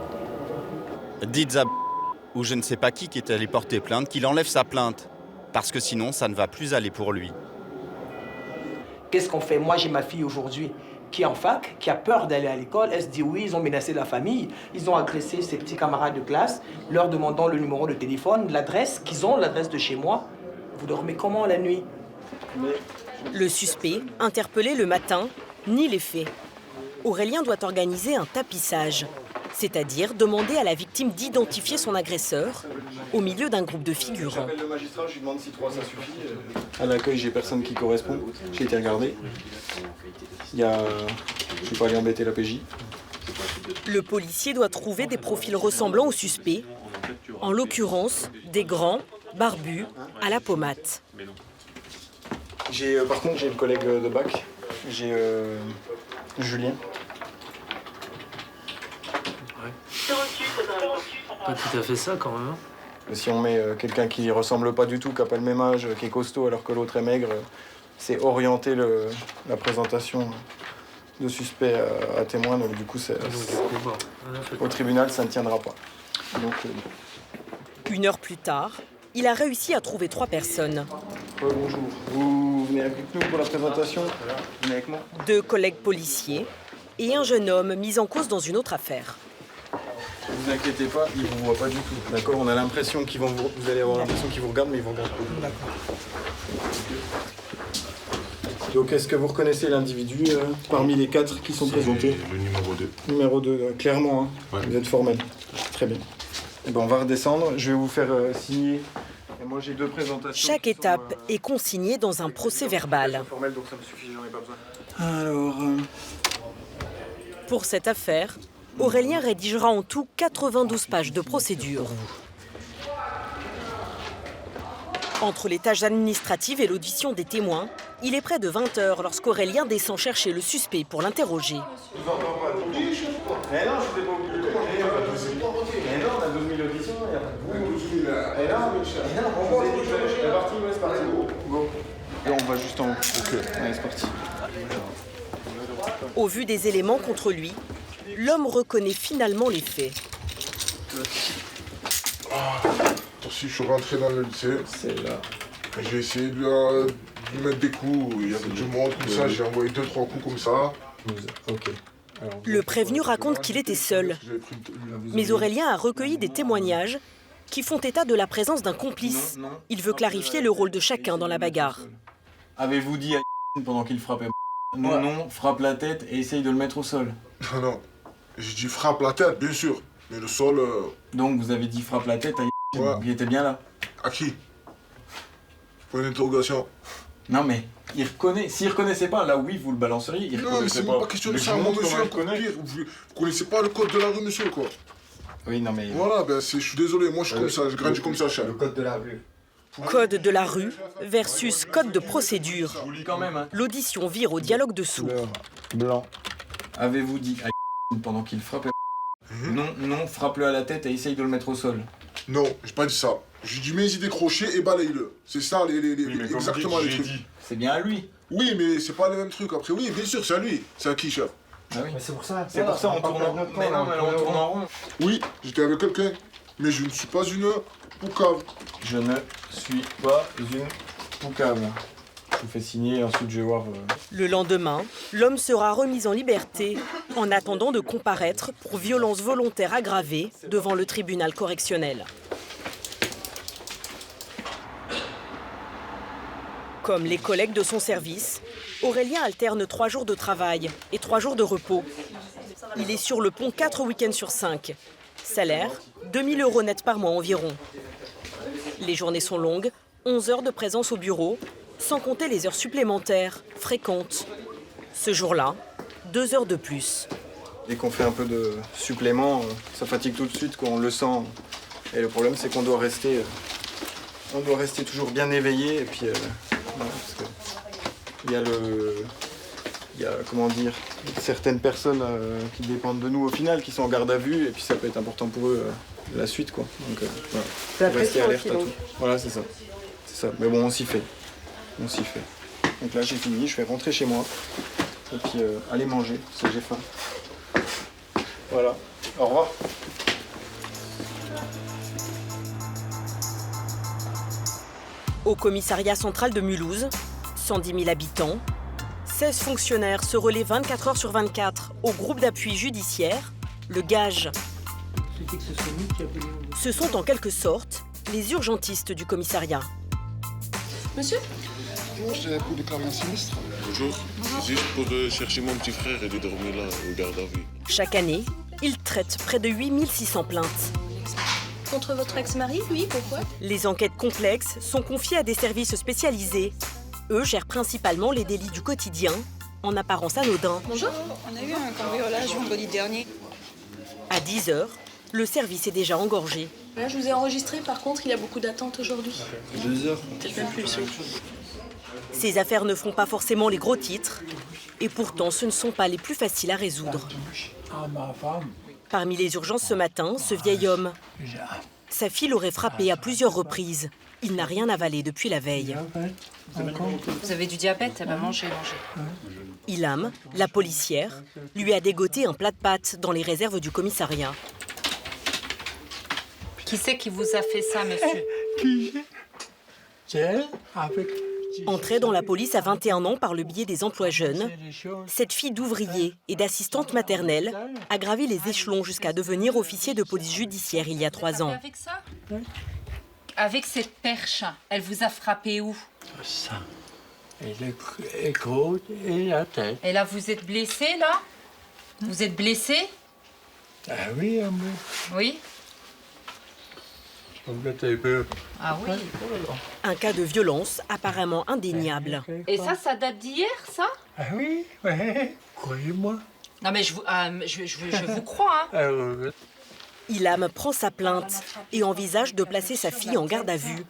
N: Dites à ou je ne sais pas qui est allé porter plainte, qu'il enlève sa plainte. Parce que sinon, ça ne va plus aller pour lui.
P: Qu'est-ce qu'on fait? Moi, j'ai ma fille aujourd'hui qui est en fac, qui a peur d'aller à l'école. Elle se dit oui, ils ont menacé la famille. Ils ont agressé ses petits camarades de classe, leur demandant le numéro de téléphone, l'adresse, qu'ils ont l'adresse de chez moi. Vous dormez comment la nuit?
V: Le suspect, interpellé le matin, nie les faits. Aurélien doit organiser un tapissage, c'est-à-dire demander à la victime d'identifier son agresseur au milieu d'un groupe de figurants.
K: J'appelle le magistrat, je lui demande si 3 ça suffit. À l'accueil, j'ai personne qui correspond. J'ai été regardé. Je ne vais pas aller embêter la PJ.
V: Le policier doit trouver des profils ressemblant au suspect, en l'occurrence des grands, barbus, à la pommade.
K: Par contre, j'ai une collègue de bac. J'ai Julien.
T: Pas tout à fait ça quand même.
K: Si on met quelqu'un qui ressemble pas du tout, qui n'a pas le même âge, qui est costaud alors que l'autre est maigre, c'est orienter la présentation de suspect à témoin. Donc du coup, au tribunal, ça ne tiendra pas. Donc,
V: 1 heure plus tard, il a réussi à trouver 3 personnes.
K: Bonjour. Vous venez avec nous pour la présentation? Vous venez avec moi?
V: 2 collègues policiers et un jeune homme mis en cause dans une autre affaire.
K: Ne vous inquiétez pas, ils ne vous voient pas du tout. D'accord? On a l'impression qu'ils vont vous allez avoir l'impression qu'ils vous regardent, mais ils ne vous regardent pas. D'accord. Donc, est-ce que vous reconnaissez l'individu parmi les 4 qui sont présentés?
M: Le numéro 2.
K: Numéro 2, clairement, hein. Ouais. Vous êtes formel. Très bien. Et ben, on va redescendre. Je vais vous faire signer. Et moi, j'ai 2 présentations.
V: Chaque étape est consignée dans un procès verbal.
K: Formel, donc ça me suffit, j'en ai pas besoin. Alors.
V: Pour cette affaire, Aurélien rédigera en tout 92 pages de procédure. Entre les tâches administratives et l'audition des témoins, il est près de 20 heures lorsqu'Aurélien descend chercher le suspect pour l'interroger.
K: Je vous entends pas. Mais non, je ne vous ai pas oublié. Mais non, on a 12 000 auditions, il n'y a pas de 12 000. Mais non, on va c'est parti, ouais, c'est parti. Go. Et on va juste en haut. Ok, allez, c'est parti.
V: Au vu des éléments contre lui, l'homme reconnaît finalement les faits.
I: Si je suis rentré dans le lycée, j'ai essayé de lui mettre des coups, il y avait du monde comme ça, j'ai envoyé 2-3 coups comme ça.
K: Ok.
V: Le prévenu raconte qu'il était seul. Mais Aurélien a recueilli des témoignages qui font état de la présence d'un complice. Il veut clarifier le rôle de chacun dans la bagarre.
K: Avez-vous dit à pendant qu'il frappait non, non, frappe la tête et essaye de le mettre au sol.
J: Non, non. J'ai dit frappe la tête, bien sûr. Mais le sol...
K: Donc vous avez dit frappe la tête à
J: ouais.
K: Il était bien là.
J: À qui? Pour une interrogation.
K: Non mais, il reconnaît. S'il reconnaissait pas, là oui, vous le balanceriez. Il
J: non, mais c'est même pas question de ça, mon monsieur. Vous connaissez pas le code de la rue, monsieur, quoi.
K: Oui, non mais...
J: Voilà, ben je suis désolé, moi je suis comme ça, j'ai grandi comme ça, chef.
X: Le code de la rue.
V: Code de la rue versus code de procédure. L'audition vire au dialogue de sourds.
X: Blanc.
K: Avez-vous dit à pendant qu'il frappait non, non, frappe-le à la tête et essaye de le mettre au sol.
J: Non, j'ai pas dit ça. J'ai dit mets-y des crochets et balaye-le. C'est ça exactement les trucs.
K: C'est bien à lui.
J: Oui, mais c'est pas les mêmes trucs après. Oui, bien sûr, c'est à lui. C'est à qui, chef?
K: Ah oui.
X: C'est pour ça.
K: C'est pour ça on tourne en rond. Mais non, mais on tourne en rond.
J: Oui, j'étais avec quelqu'un. Mais je ne suis pas une poucave.
K: Je ne suis pas une poucave. Je vous fais signer et ensuite je vais voir...
V: Le lendemain, l'homme sera remis en liberté en attendant de comparaître pour violence volontaire aggravée devant le tribunal correctionnel. Comme les collègues de son service, Aurélien alterne 3 jours de travail et 3 jours de repos. Il est sur le pont 4 week-ends sur 5. Salaire, 2 000 € net par mois environ. Les journées sont longues, 11 heures de présence au bureau, sans compter les heures supplémentaires, fréquentes. Ce jour-là, 2 heures de plus.
K: Dès qu'on fait un peu de supplément, ça fatigue tout de suite, on le sent. Et le problème, c'est qu'on doit rester toujours bien éveillé. Et puis, voilà, parce que il y a, comment dire, certaines personnes qui dépendent de nous au final, qui sont en garde à vue, et puis ça peut être important pour eux la suite, quoi. Donc, voilà.
F: C'est la
K: Rester
F: pression
K: alerte
F: aussi,
K: à
F: donc.
K: tout. Voilà, c'est ça. C'est ça. Mais bon, on s'y fait. On s'y fait. Donc là, j'ai fini, je vais rentrer chez moi, et puis aller manger, parce que j'ai faim. Voilà. Au revoir.
V: Au commissariat central de Mulhouse, 110 000 habitants, 16 fonctionnaires se relaient 24 heures sur 24 au groupe d'appui judiciaire, le GAGE. Ce sont en quelque sorte les urgentistes du commissariat.
E: Monsieur?
J: Bonjour, je pour déclarer un sinistre.
M: Bonjour, c'est juste pour chercher mon petit frère, il est dormi là, au garde à vue.
V: Chaque année, ils traitent près de 8600 plaintes.
E: Contre votre ex-mari, oui, pourquoi?
V: Les enquêtes complexes sont confiées à des services spécialisés. Eux gèrent principalement les délits du quotidien, en apparence anodins.
E: Bonjour. On a eu un cambriolage vendredi dernier.
V: À 10 heures, le service est déjà engorgé.
E: Là, je vous ai enregistré, par contre, il y a beaucoup d'attentes aujourd'hui.
K: 2 heures.
E: Peut-être même plus, oui.
V: Ces affaires ne font pas forcément les gros titres, et pourtant ce ne sont pas les plus faciles à résoudre. Parmi les urgences ce matin, ce vieil homme. Sa fille l'aurait frappé à plusieurs reprises. Il n'a rien avalé depuis la veille.
O: Vous avez du diabète? Elle va manger.
V: Ilham, la policière, lui a dégoté un plat de pâtes dans les réserves du commissariat.
O: Qui c'est qui vous a fait ça, monsieur?
V: Entrée dans la police à 21 ans par le biais des emplois jeunes, cette fille d'ouvrier et d'assistante maternelle a gravi les échelons jusqu'à devenir officier de police judiciaire il y a 3 ans.
O: Avec ça? Avec cette perche, elle vous a frappé où?
Q: Ça. Et les côtes et la tête.
O: Et là, vous êtes blessé, là? Vous êtes blessé?
Q: Ah oui,
O: Oui? Ah oui?
V: Un cas de violence apparemment indéniable.
O: Et ça date d'hier, ça?
Q: Ah oui, ouais, croyez-moi.
O: Non, mais je vous crois, hein.
V: Ilham prend sa plainte et envisage de placer sa fille en garde à vue.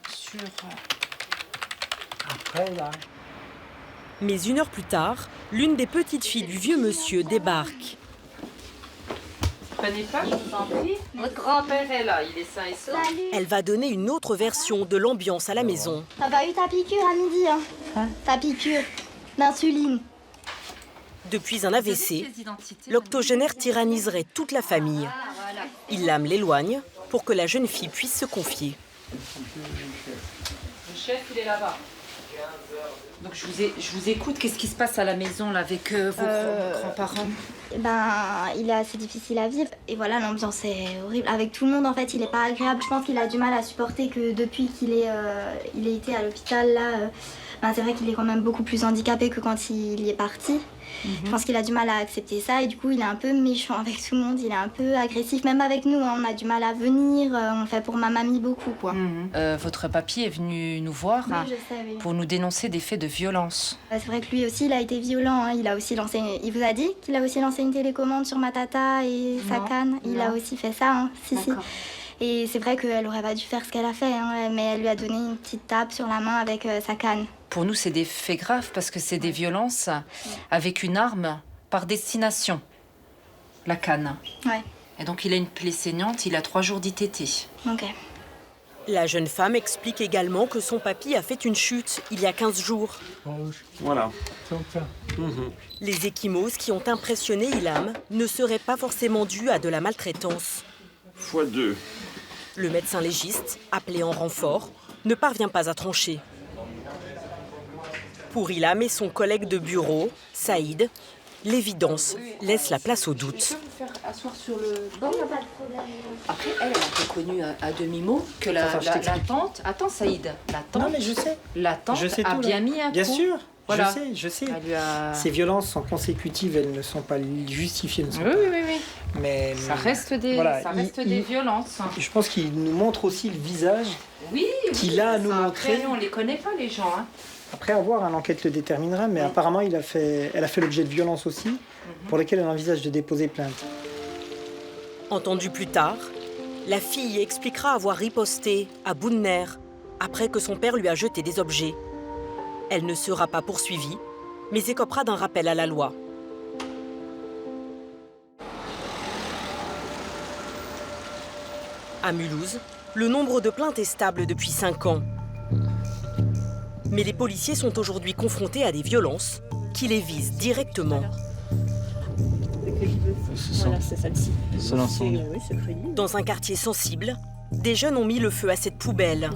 V: Mais 1 heure plus tard, l'une des petites filles du vieux monsieur débarque.
O: Prenez pas, je vous en prie. Votre grand-père est là, il est sain et sauf.
V: Elle va donner une autre version de l'ambiance à la maison.
R: T'as pas eu ta piqûre à midi, hein? Ta piqûre d'insuline.
V: Depuis un AVC, l'octogénaire tyranniserait toute la famille. Ilham l'éloigne pour que la jeune fille puisse se confier.
O: Le chef, il est là-bas. Donc je vous écoute. Qu'est-ce qui se passe à la maison là, avec vos grands-parents?
R: il est assez difficile à vivre. Et voilà, l'ambiance est horrible. Avec tout le monde, en fait, il est pas agréable. Je pense qu'il a du mal à supporter que depuis qu'il il a été à l'hôpital, là, c'est vrai qu'il est quand même beaucoup plus handicapé que quand il y est parti. Je pense qu'il a du mal à accepter ça et du coup il est un peu méchant avec tout le monde, il est un peu agressif, même avec nous, hein, on a du mal à venir, on le fait pour ma mamie beaucoup quoi.
O: Votre papy est venu nous voir
R: je sais, oui.
O: pour nous dénoncer des faits de violence.
R: C'est vrai que lui aussi il a été violent, hein. Il a aussi lancé, il vous a dit qu'il a aussi lancé une télécommande sur ma tata et sa canne, il a aussi fait ça, hein. Si. Et c'est vrai qu'elle aurait pas dû faire ce qu'elle a fait, hein, mais elle lui a donné une petite tape sur la main avec sa canne.
O: Pour nous, c'est des faits graves parce que c'est des violences avec une arme par destination. La canne.
R: Ouais.
O: Et donc, il a une plaie saignante, il a 3 jours d'ITT.
R: Ok.
V: La jeune femme explique également que son papy a fait une chute il y a 15 jours.
T: Voilà.
V: Les ecchymoses qui ont impressionné Ilham ne seraient pas forcément dues à de la maltraitance.
T: x2.
V: Le médecin légiste, appelé en renfort, ne parvient pas à trancher. Pour Ilham et son collègue de bureau, Saïd, l'évidence laisse la place au doute.
O: Faire asseoir sur le banc. Après, elle a un peu connu à demi-mot que la tante... Attends, Saïd, la tante...
B: Non, mais je sais.
O: La tante
B: Je sais
O: a
B: tout,
O: bien
B: là.
O: mis un coup.
B: Bien sûr,
O: Voilà.
B: je sais.
O: Elle lui a...
B: Ces violences sont consécutives, elles ne sont pas justifiées.
O: Oui.
B: Mais
O: Ça reste des,
B: voilà,
O: des violences.
B: Je pense qu'il nous montre aussi le visage qu'il a à nous montrer.
O: Après, on les connaît pas, les gens. Hein.
B: Après avoir, l'enquête le déterminera, mais apparemment, elle a fait l'objet de violences aussi, pour lesquelles elle envisage de déposer plainte.
V: Entendue plus tard, la fille expliquera avoir riposté à bout de nerfs après que son père lui a jeté des objets. Elle ne sera pas poursuivie, mais écopera d'un rappel à la loi. À Mulhouse, le nombre de plaintes est stable depuis 5 ans. Mais les policiers sont aujourd'hui confrontés à des violences qui les visent directement.
B: Voilà, c'est celle-ci.
V: Dans un quartier sensible, des jeunes ont mis le feu à cette poubelle.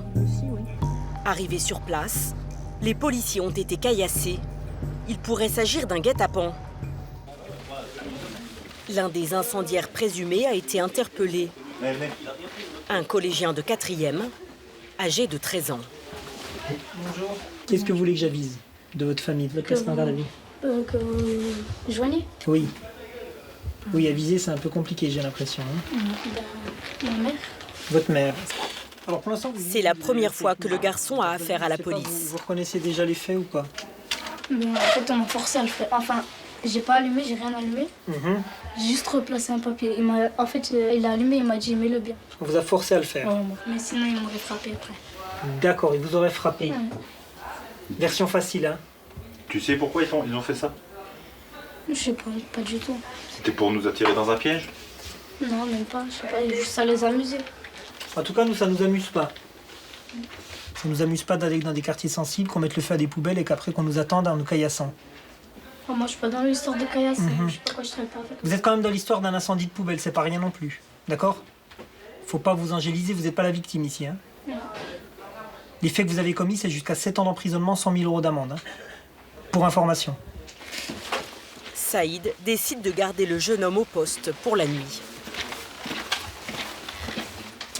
V: Arrivés sur place, les policiers ont été caillassés. Il pourrait s'agir d'un guet-apens. L'un des incendiaires présumés a été interpellé. Un collégien de 4e, âgé de 13 ans.
B: Bonjour. Qu'est-ce que vous voulez que j'avise de votre famille, de votre placement dans la vie?
R: Que vous joignez?
B: Oui. Oui, aviser, c'est un peu compliqué, j'ai l'impression. Hein.
R: Ma mère.
B: Votre mère. Alors pour l'instant,
V: c'est la première fois que le garçon a affaire à la police.
B: Vous reconnaissez déjà les faits ou pas?
R: Mais en fait, on m'a forcé à le faire. Enfin, j'ai pas allumé, j'ai rien allumé. J'ai juste replacé un papier. Il a allumé, il m'a dit mets-le bien.
B: On vous a forcé à le faire?
R: Mais sinon, il m'aurait frappé après.
B: D'accord, il vous aurait frappé. Version facile, hein?
J: Tu sais pourquoi ils ont fait ça?
R: Je sais pas du tout.
J: C'était pour nous attirer dans un piège?
R: Non, même pas, je sais pas, ça les amusait.
B: En tout cas, nous, ça nous amuse pas. Ça nous amuse pas d'aller dans des quartiers sensibles, qu'on mette le feu à des poubelles et qu'après qu'on nous attende en nous caillassant.
R: Oh, moi, je suis pas dans l'histoire de caillasser. Je sais pas quoi je traite pas avec.
B: Vous êtes quand même dans l'histoire d'un incendie de poubelle, c'est pas rien non plus. D'accord? Faut pas vous angéliser, vous n'êtes pas la victime ici. Hein?
R: Non.
B: Les faits que vous avez commis, c'est jusqu'à 7 ans d'emprisonnement, 100 000 € d'amende. Hein? Pour information.
V: Saïd décide de garder le jeune homme au poste pour la nuit.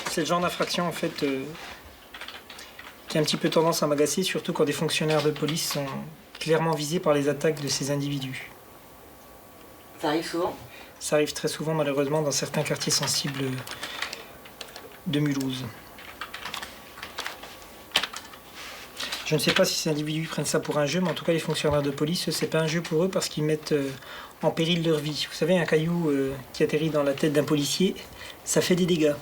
B: C'est le genre d'infraction, en fait, qui a un petit peu tendance à m'agacer, surtout quand des fonctionnaires de police sont clairement visés par les attaques de ces individus.
O: Ça arrive souvent?
B: Ça arrive très souvent, malheureusement, dans certains quartiers sensibles de Mulhouse. Je ne sais pas si ces individus prennent ça pour un jeu, mais en tout cas, les fonctionnaires de police, c'est pas un jeu pour eux parce qu'ils mettent en péril leur vie. Vous savez, un caillou qui atterrit dans la tête d'un policier, ça fait des dégâts.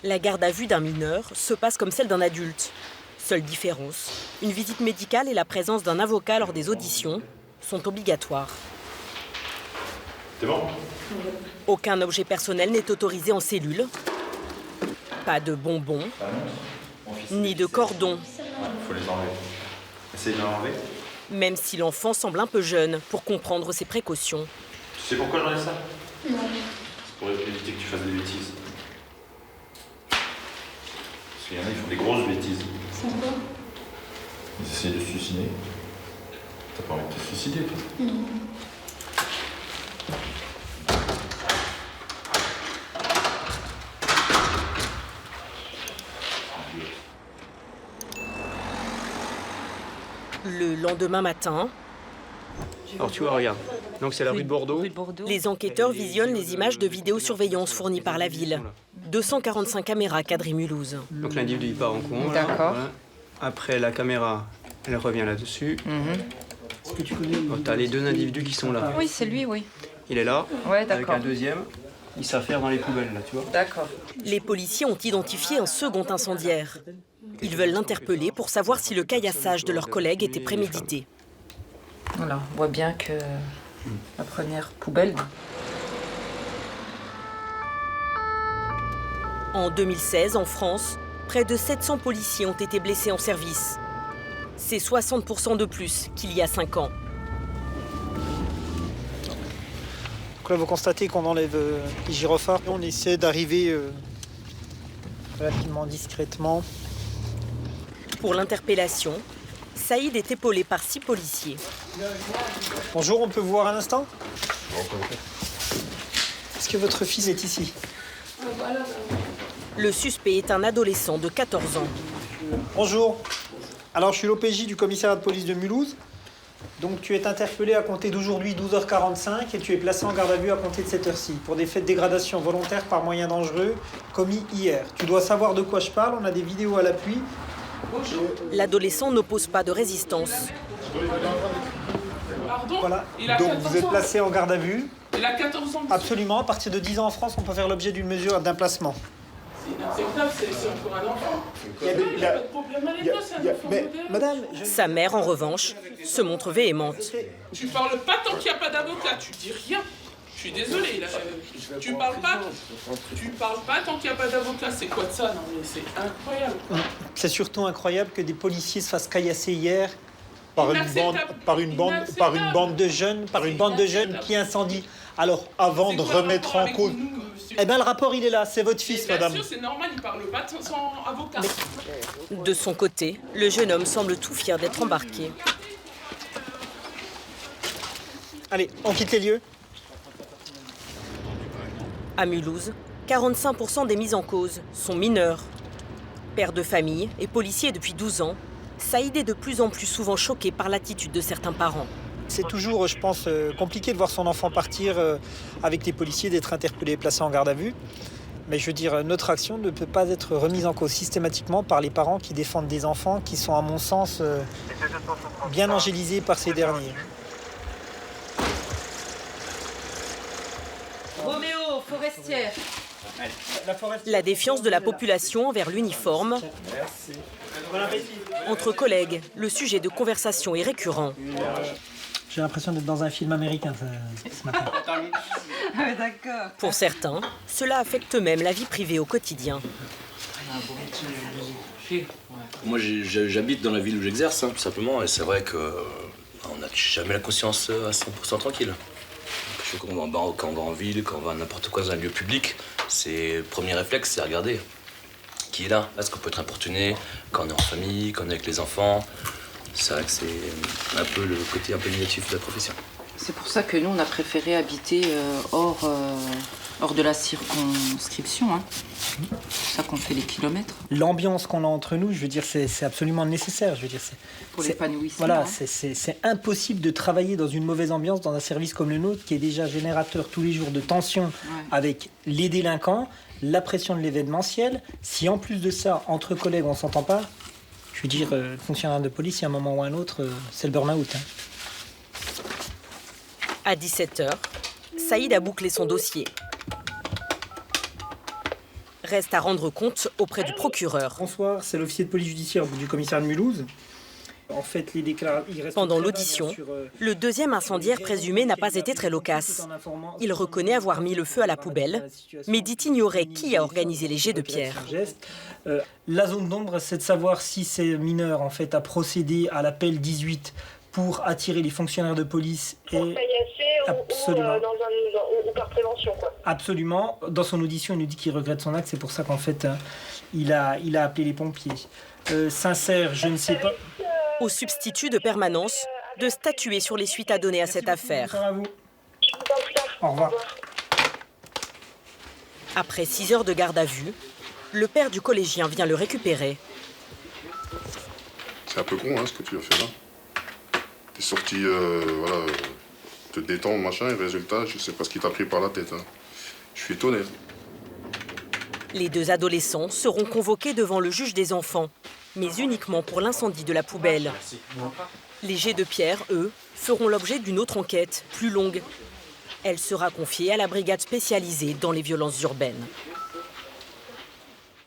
V: La garde à vue d'un mineur se passe comme celle d'un adulte. Seule différence, une visite médicale et la présence d'un avocat lors des auditions sont obligatoires.
J: C'est bon?
V: Aucun objet personnel n'est autorisé en cellule. Pas de bonbons, ni de cordons.
J: Il faut les enlever. Essayez de les enlever.
V: Même si l'enfant semble un peu jeune pour comprendre ses précautions.
J: Tu sais pourquoi j'enlève ça?
R: Non.
J: C'est pour éviter que tu fasses des bêtises. Parce qu'il y en a, ils font des grosses bêtises.
R: C'est quoi?
J: Ils essayent de se suicider. T'as pas envie de te suicider, toi?
R: Non.
V: Le lendemain matin,
D: alors tu vois, regarde, donc c'est la rue de Bordeaux.
V: les enquêteurs visionnent les images de vidéosurveillance fournies par la ville. 245 caméras cadrent Mulhouse.
D: Donc l'individu il part en courant. D'accord. Voilà. Après la caméra, elle revient là-dessus.
B: Est-ce que tu connais
D: t'as les deux individus qui sont là.
O: Oui, c'est lui, oui.
D: Il est là,
O: Ouais,
D: avec
O: d'accord.
D: un deuxième. Il s'affaire dans les poubelles, là, tu vois.
O: D'accord.
V: Les policiers ont identifié un second incendiaire. Ils veulent l'interpeller pour savoir si le caillassage de leurs collègues était prémédité.
O: Voilà, on voit bien que la première poubelle.
V: En 2016, en France, près de 700 policiers ont été blessés en service. C'est 60% de plus qu'il y a 5 ans.
B: Donc là, vous constatez qu'on enlève les gyrophares. On essaie d'arriver relativement discrètement.
V: Pour l'interpellation, Saïd est épaulé par 6 policiers.
B: Bonjour, on peut vous voir un instant? Est-ce que votre fils est ici?
V: Le suspect est un adolescent de 14 ans.
B: Bonjour. Alors, je suis l'OPJ du commissariat de police de Mulhouse. Donc, tu es interpellé à compter d'aujourd'hui 12h45 et tu es placé en garde à vue à compter de cette heure-ci pour des faits de dégradation volontaire par moyens dangereux commis hier. Tu dois savoir de quoi je parle, on a des vidéos à l'appui.
V: L'adolescent n'oppose pas de résistance.
B: Voilà. Donc, vous êtes placé en garde à vue.
H: Il a 14 ans.
B: Absolument. À partir de 10 ans en France, on peut faire l'objet d'une mesure d'un placement.
H: C'est inacceptable, c'est encore un enfant. Il n'y a pas de problème à l'école, c'est un enfant moderne.
B: Madame,
V: Sa mère, en revanche, se montre véhémente.
H: Tu parles pas tant qu'il n'y a pas d'avocat, tu dis rien. Je suis désolé, là, tu parles pas tant qu'il n'y a pas d'avocat. C'est quoi de ça? Non mais c'est incroyable.
B: C'est surtout incroyable que des policiers se fassent caillasser hier par une bande de jeunes qui incendient. Alors, avant de remettre en cause... Eh bien, le rapport, il est là. C'est votre fils, madame.
H: Bien sûr, c'est normal, il parle pas sans avocat.
V: De son côté, le jeune homme semble tout fier d'être embarqué.
B: Allez, on quitte les lieux.
V: À Mulhouse, 45% des mis en cause sont mineurs. Père de famille et policier depuis 12 ans, Saïd est de plus en plus souvent choqué par l'attitude de certains parents.
B: C'est toujours, je pense, compliqué de voir son enfant partir avec les policiers, d'être interpellé et placé en garde à vue. Mais je veux dire, notre action ne peut pas être remise en cause systématiquement par les parents qui défendent des enfants qui sont, à mon sens, bien angélisés par ces derniers.
O: Roméo, forestière.
V: La défiance de la population envers l'uniforme. Entre collègues, le sujet de conversation est récurrent.
B: J'ai l'impression d'être dans un film américain ce matin.
O: D'accord.
V: Pour certains, cela affecte même la vie privée au quotidien.
U: Moi, j'habite dans la ville où j'exerce, tout simplement, et c'est vrai qu'on n'a jamais la conscience à 100% tranquille. Quand on va en ville, quand on va n'importe quoi dans un lieu public, le premier réflexe, c'est regarder qui est là. Est-ce qu'on peut être importuné quand on est en famille, quand on est avec les enfants? C'est vrai que c'est un peu le côté un peu négatif de la profession.
O: C'est pour ça que nous, on a préféré habiter hors de la circonscription. Hein. C'est pour ça qu'on fait les kilomètres.
B: L'ambiance qu'on a entre nous, je veux dire, c'est absolument nécessaire. Je veux dire,
O: pour l'épanouissement.
B: Voilà,
O: hein.
B: C'est impossible de travailler dans une mauvaise ambiance dans un service comme le nôtre, qui est déjà générateur tous les jours de tension avec les délinquants, la pression de l'événementiel. Si en plus de ça, entre collègues, on s'entend pas, je veux dire, fonctionnaire de police, il y a un moment ou un autre, c'est le burn-out. Hein.
V: À 17h, Saïd a bouclé son dossier. Reste à rendre compte auprès du procureur.
B: Bonsoir, c'est l'officier de police judiciaire du commissariat de Mulhouse. En fait,
V: Pendant l'audition, le deuxième incendiaire présumé n'a pas été très loquace. Il reconnaît avoir mis le feu à la poubelle, mais dit ignorer qui a organisé les jets de pierre.
B: La zone d'ombre, c'est de savoir si ces mineurs en fait, a procédé à l'appel 18 pour attirer les fonctionnaires de police et absolument.
W: Ou par prévention, quoi.
B: Absolument. Dans son audition, il nous dit qu'il regrette son acte. C'est pour ça qu'en fait, il a appelé les pompiers. Sincère, je ne sais pas.
V: Au substitut de permanence de statuer sur les suites à donner à cette affaire.
B: À vous. Au revoir.
V: Après 6 heures de garde à vue, le père du collégien vient le récupérer.
I: C'est un peu con, hein, ce que tu as fait là.
J: t'es sorti, voilà, te détendre, machin, et résultat, je sais pas ce qui t'a pris par la tête. Hein. Je suis étonné.
V: Les deux adolescents seront convoqués devant le juge des enfants, mais uniquement pour l'incendie de la poubelle. Les jets de pierre, eux, feront l'objet d'une autre enquête, plus longue. Elle sera confiée à la brigade spécialisée dans les violences urbaines.